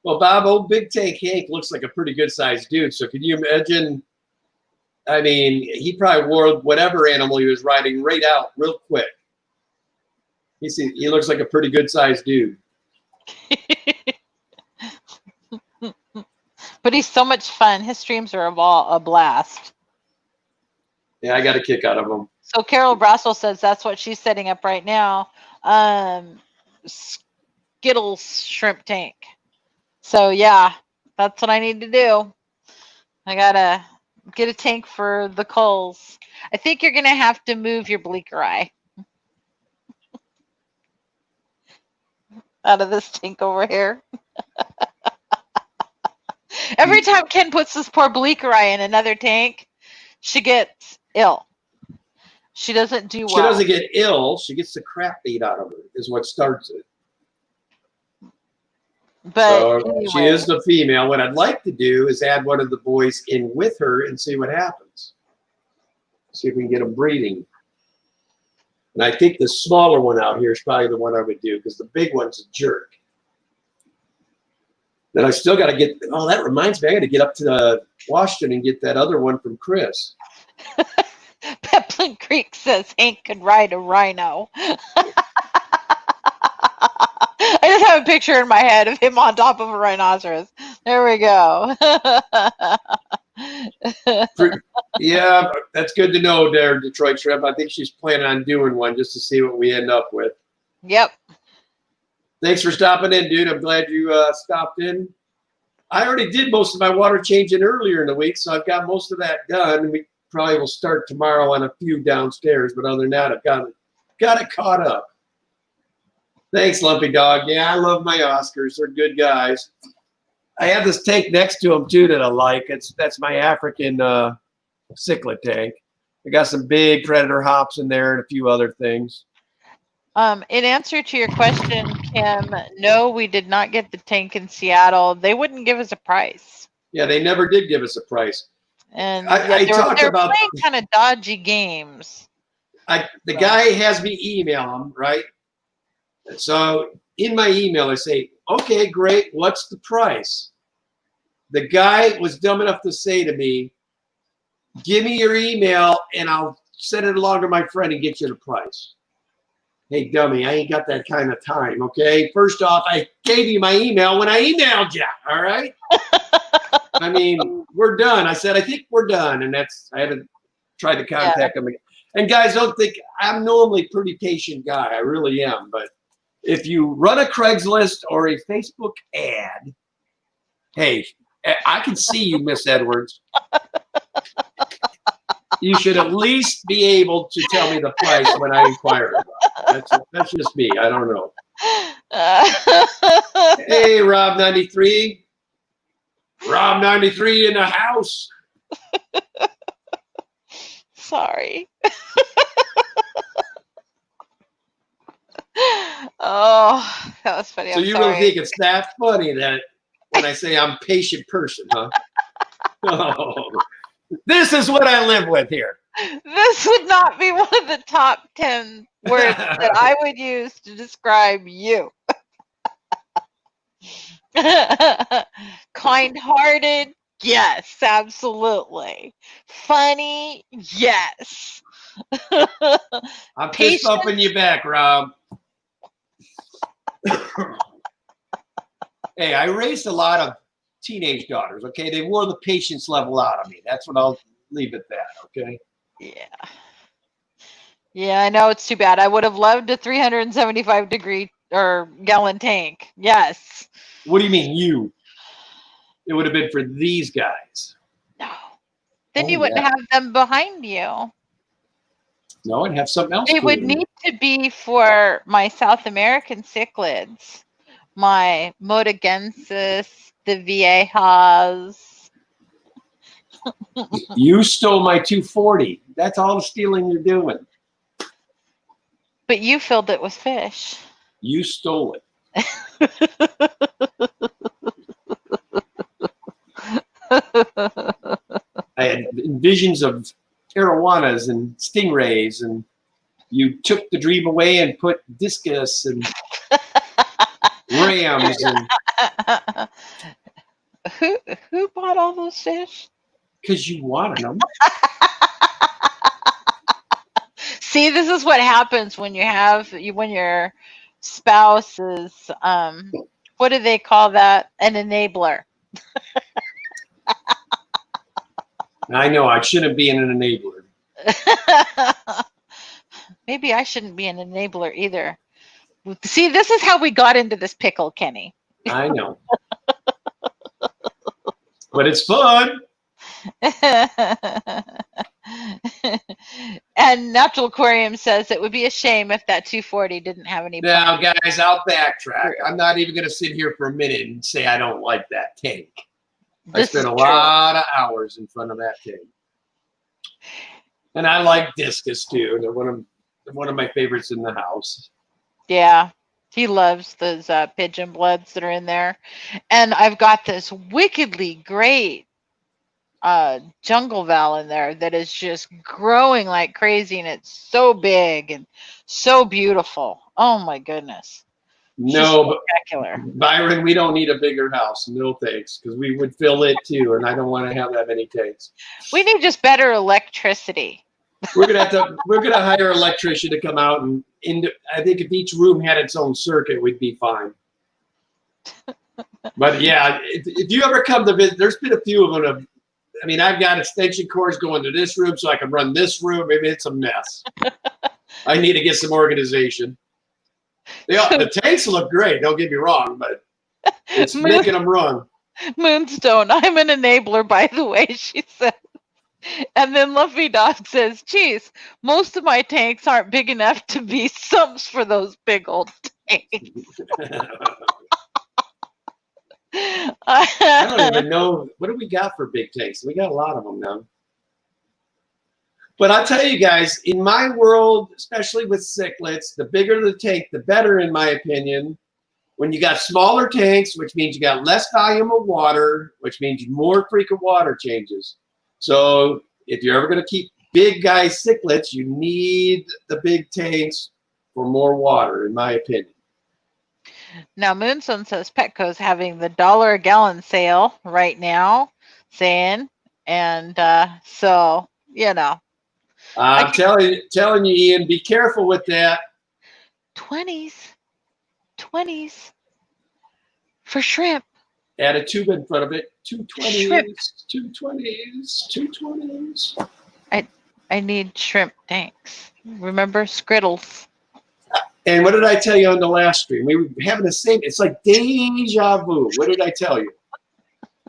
Well, Bob, old Big Tank Hank looks like a pretty good sized dude. So can you imagine? I mean, he probably wore whatever animal he was riding right out real quick. He looks like a pretty good sized dude. But he's so much fun. His streams are a blast. Yeah, I got a kick out of him. So Carol Brassel says that's what she's setting up right now. Skittles shrimp tank. So yeah, that's what I need to do. I gotta get a tank for the culls. I think you're gonna have to move your bleaker eye. out of this tank over here. Every time Ken puts this poor bleaker eye in another tank, she gets ill. She doesn't do well. She doesn't get ill. She gets the crap beat out of her, is what starts it. But so anyway. She is the female. What I'd like to do is add one of the boys in with her and see what happens. See if we can get them breeding. And I think the smaller one out here is probably the one I would do because the big one's a jerk. Then I still got to get, oh, that reminds me, I got to get up to Washington and get that other one from Chris. Peplin Creek says Hank could ride a rhino. I just have a picture in my head of him on top of a rhinoceros. There we go. Yeah, that's good to know there, Detroit Shrimp. I think she's planning on doing one just to see what we end up with. Yep. Thanks for stopping in, dude. I'm glad you stopped in. I already did most of my water changing earlier in the week, so I've got most of that done. We probably will start tomorrow on a few downstairs, but other than that, I've got it caught up. Thanks, Lumpy Dog. Yeah, I love my Oscars. They're good guys. I have this tank next to them too that I like. That's my African cichlid tank. I got some big predator hops in there and a few other things. In answer to your question, Kim, no, we did not get the tank in Seattle. They wouldn't give us a price. Yeah, they never did give us a price. And I talked about playing kind of dodgy games. The guy has me email him, right? So in my email, I say, okay, great. What's the price? The guy was dumb enough to say to me, give me your email and I'll send it along to my friend and get you the price. Hey, dummy, I ain't got that kind of time, okay? First off, I gave you my email when I emailed you, all right? I mean, we're done. I said, I think we're done. And I haven't tried to contact him again. And guys, don't think, I'm normally a pretty patient guy. I really am. But if you run a Craigslist or a Facebook ad, hey, I can see you, Miss Edwards. You should at least be able to tell me the price when I inquire about it. That's just me. I don't know. Hey, Rob93. Rob93 in the house. Sorry. Oh, that was funny. So you really think it's that funny that when I say I'm a patient person, huh? Oh, this is what I live with here. This would not be one of the top 10 words that I would use to describe you. Kind-hearted, yes, absolutely. Funny, yes. I'm fist bumping you back, Rob. Hey, I raised a lot of teenage daughters, okay? They wore the patience level out of me. That's what I'll leave it that, okay? Yeah. Yeah, I know it's too bad. I would have loved a 375 gallon tank. Yes. What do you mean you? It would have been for these guys. No. Then you wouldn't have them behind you. No, I'd have something else. They would need to be for my South American cichlids. My Motagensis, the Viejas. You stole my 240. That's all the stealing you're doing. But you filled it with fish. You stole it. I had visions of arowanas and stingrays, and you took the dream away and put discus and rams. And who bought all those fish? Because you wanted them. See, this is what happens when when your spouse is what do they call that? An enabler. I know I shouldn't be an enabler. Maybe I shouldn't be an enabler either. See, this is how we got into this pickle, Kenny. I know. But it's fun. And Natural Aquarium says it would be a shame if that 240 didn't have any. Now, guys, I'll backtrack. I'm not even going to sit here for a minute and say I don't like that tank. I spent a lot of hours in front of that tank. And I like discus too. They're one of my favorites in the house. Yeah, he loves those pigeon bloods that are in there. And I've got this wickedly great jungle val in there that is just growing like crazy, and it's so big and so beautiful. Oh my goodness. No, spectacular. Byron, we don't need a bigger house. No thanks, because we would fill it too, and I don't want to have that many tanks. We need just better electricity. We're gonna hire an electrician to come out and I think if each room had its own circuit, we'd be fine. But yeah, if you ever come to visit, there's been a few of them. I mean, I've got extension cords going to this room so I can run this room. Maybe it's a mess. I need to get some organization. The tanks look great, don't get me wrong, but it's making them run. Moonstone, I'm an enabler, by the way, she said. And then Luffy Dog says, geez, most of my tanks aren't big enough to be sumps for those big old tanks. I don't even know. What do we got for big tanks? We got a lot of them now. But I'll tell you guys, in my world, especially with cichlids, the bigger the tank, the better, in my opinion. When you got smaller tanks, which means you got less volume of water, which means more frequent water changes. So if you're ever going to keep big guy cichlids, you need the big tanks for more water, in my opinion. Now, Moonstone says Petco's having the $1 a gallon sale right now, saying, and so, you know. I'm telling you, Ian, be careful with that. 20s for shrimp. Add a tube in front of it. 220s, Shrimp. 220s. I need shrimp tanks. Remember Skrittles? And what did I tell you on the last stream? We were having the same. It's like deja vu. What did I tell you?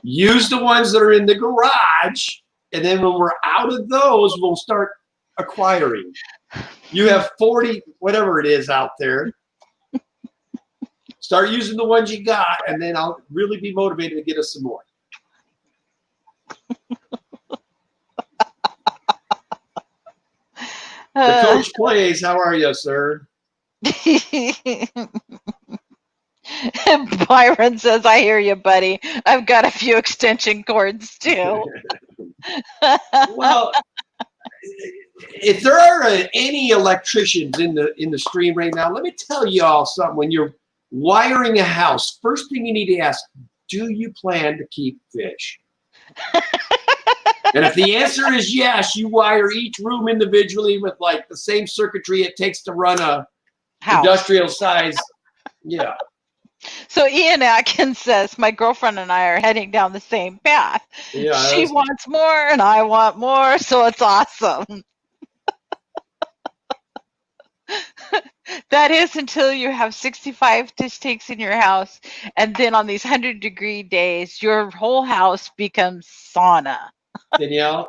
Use the ones that are in the garage, and then when we're out of those, we'll start acquiring. You have 40, whatever it is out there. Start using the ones you got, and then I'll really be motivated to get us some more. The coach plays. How are you, sir? Byron says, I hear you, buddy. I've got a few extension cords too. Well, if there are any electricians in the stream right now, let me tell you all something. When you're wiring a house, first thing you need to ask, do you plan to keep fish? And if the answer is yes, you wire each room individually with like the same circuitry it takes to run a industrial size. Yeah. So Ian Atkins says, my girlfriend and I are heading down the same path. Yeah, she wants more and I want more, so it's awesome. That is until you have 65 fish tanks in your house, and then on these 100-degree days, your whole house becomes sauna. Danielle,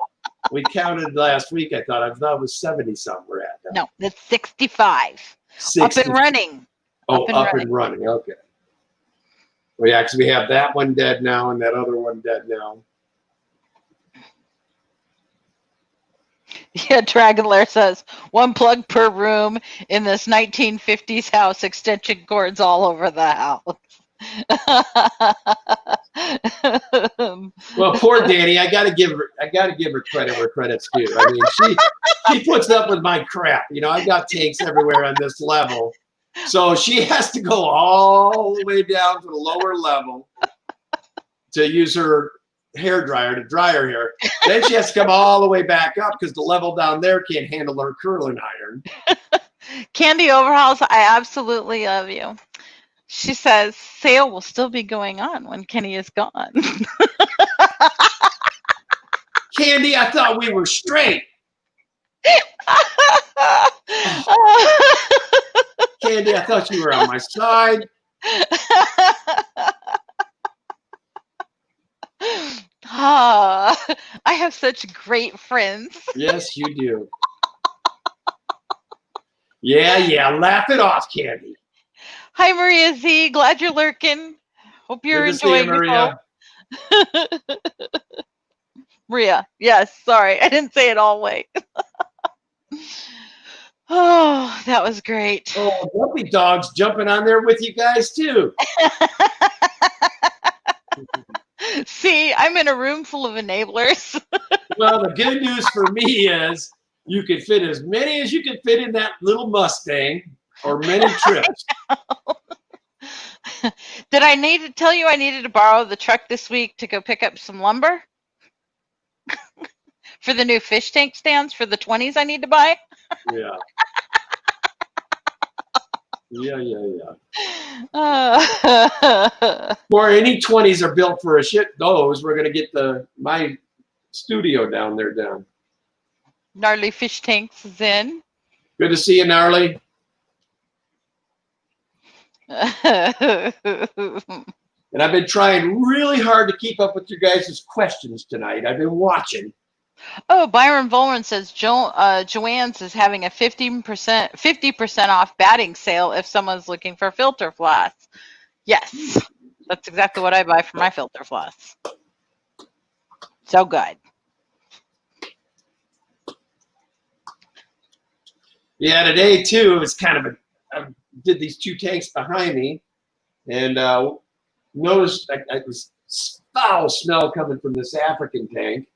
we counted last week. I thought it was 70 something we're at now. No, that's 65. 60. Up and running. Oh, up and running. Okay. Well, yeah, because we have that one dead now and that other one dead now. Yeah, Dragon Lair says, one plug per room in this 1950s house, extension cords all over the house. Well, poor Danny, I gotta give her credit where credit's due. I mean, she puts up with my crap. You know, I've got tanks everywhere on this level. So she has to go all the way down to the lower level to use her hair dryer to dry her hair. Then she has to come all the way back up because the level down there can't handle her curling iron. Candy Overhauls, I absolutely love you. She says sale will still be going on when Kenny is gone. Candy, I thought we were straight. Candy, I thought you were on my side. I have such great friends. Yes, you do. Yeah. Laugh it off, Candy. Hi, Maria Z. Glad you're lurking. Hope you're Good to see you, enjoying yourself. Maria. Maria. Yes, sorry. I didn't say it all the way. Oh, that was great. Oh, Dumpy Dog's jumping on there with you guys, too. See, I'm in a room full of enablers. Well, the good news for me is you can fit as many as you can fit in that little Mustang or many trips. Did I need to tell you I needed to borrow the truck this week to go pick up some lumber? For the new fish tank stands for the 20s I need to buy? Yeah. Yeah. Or any 20s are built for a shit those. We're going to get my studio down there done. Gnarly Fish Tanks is in. Good to see you, Gnarly. Oh, And I've been trying really hard to keep up with your guys' questions tonight. I've been watching. Byron Volman says Joann's is having a 50% off batting sale if someone's looking for filter floss. Yes, that's exactly what I buy for my filter floss. So good. Yeah, today too, it was kind of I did these two tanks behind me and noticed it was foul smell coming from this African tank.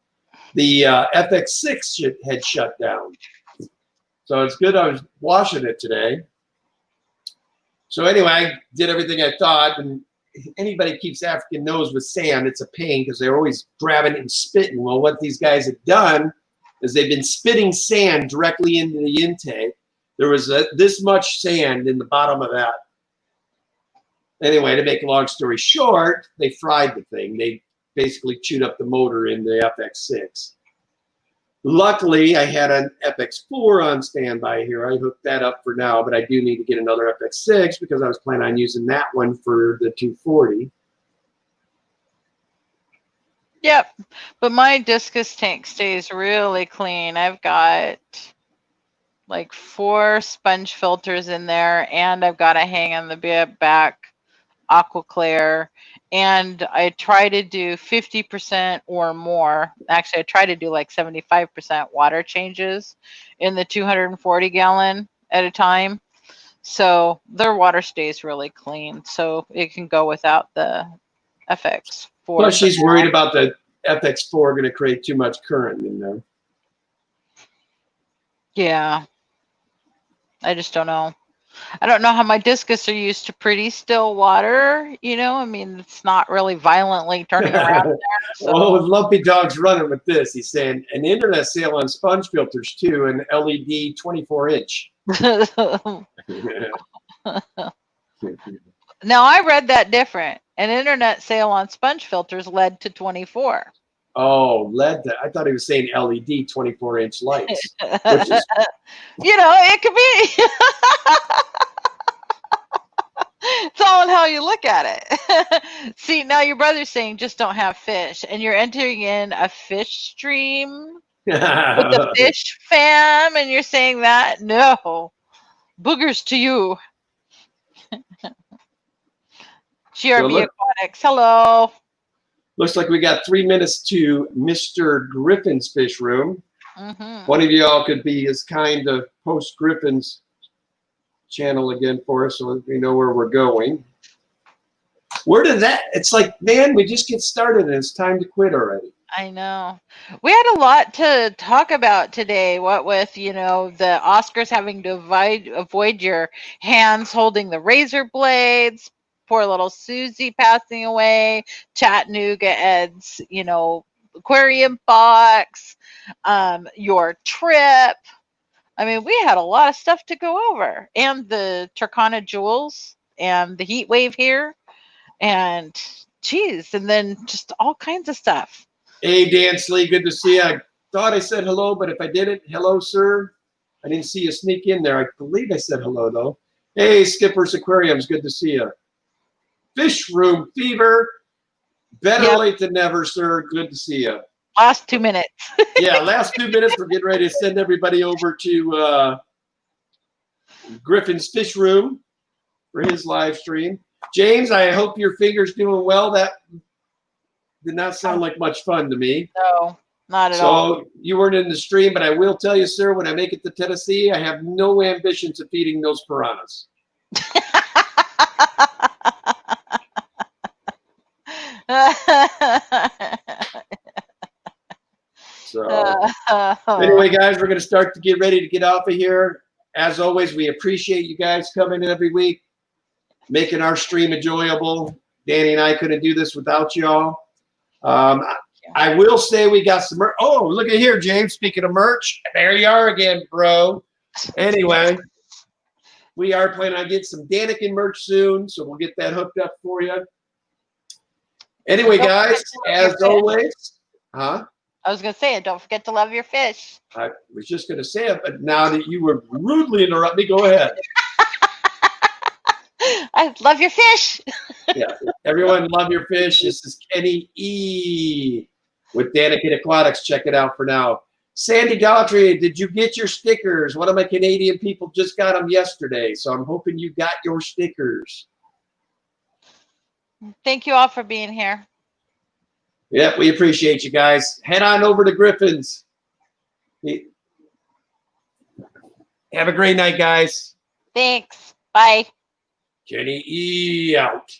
The FX6 had shut down. So it's good I was washing it today. So anyway, I did everything I thought, and anybody keeps African nose with sand, it's a pain because they're always grabbing it and spitting. Well, what these guys have done is they've been spitting sand directly into the intake. There was this much sand in the bottom of that. Anyway, to make a long story short, they fried the thing. They basically chewed up the motor in the FX6. Luckily, I had an FX4 on standby here. I hooked that up for now, but I do need to get another FX6 because I was planning on using that one for the 240. Yep, but my discus tank stays really clean. I've got like 4 sponge filters in there, and I've got a hang on the back Aquaclear, and I try to do 50% or more. Actually, I try to do like 75% water changes in the 240 gallon at a time. So their water stays really clean. So it can go without the FX4. Plus, she's worried about the FX4 going to create too much current in there. Yeah. I just don't know. I don't know how my discus are used to pretty still water. You know, I mean, it's not really violently turning around there. So. Oh, Lumpy Dog's running with this. He's saying an internet sale on sponge filters too, an LED 24-inch. Now, I read that different. An internet sale on sponge filters led to 24. Oh, I thought he was saying LED 24-inch lights. Which is, you know, it could be. It's all in how you look at it. See, now your brother's saying just don't have fish, and you're entering in a fish stream with the fish fam, and you're saying that? No. Boogers to you. GRB Aquatics, hello. Looks like we got 3 minutes to Mr. Griffin's fish room. Mm-hmm. One of y'all could be as kind to post Griffin's channel again for us so we know where we're going. Where did that? It's like, man, we just get started and it's time to quit already. I know. We had a lot to talk about today. What with, you know, the Oscars having to avoid your hands holding the razor blades, poor little Susie passing away, Chattanooga Ed's, you know, aquarium box, your trip. I mean, we had a lot of stuff to go over, and the Turkana Jewels and the heat wave here, and geez, and then just all kinds of stuff. Hey, Dan Slee, good to see you. I thought I said hello, but if I didn't, hello, sir. I didn't see you sneak in there. I believe I said hello, though. Hey, Skipper's Aquariums, good to see you. Fish Room Fever, better late than never, sir. Good to see you. Last 2 minutes. Yeah, last 2 minutes, we're getting ready to send everybody over to Griffin's Fish Room for his live stream. James, I hope your finger's doing well. That did not sound like much fun to me. No, not at all. So you weren't in the stream, but I will tell you, sir, when I make it to Tennessee, I have no ambitions of feeding those piranhas. So anyway, guys, we're going to start to get ready to get off of here. As always, we appreciate you guys coming in every week, making our stream enjoyable. Danny and I couldn't do this without y'all. I will say we got some merch. Oh, look at here, James. Speaking of merch, there you are again, bro. Anyway, we are planning on getting some Daniken merch soon, so we'll get that hooked up for you. Anyway, guys, as always, huh? I was going to say it. Don't forget to love your fish. I was just going to say it, but now that you were rudely interrupting me, go ahead. I love your fish. Yeah, everyone love your fish. This is Kenny E. with Daniken Aquatics. Check it out for now. Sandy Daughtry, did you get your stickers? One of my Canadian people just got them yesterday, so I'm hoping you got your stickers. Thank you all for being here. Yep, we appreciate you guys. Head on over to Griffin's. Have a great night, guys. Thanks. Bye. Kenny E out.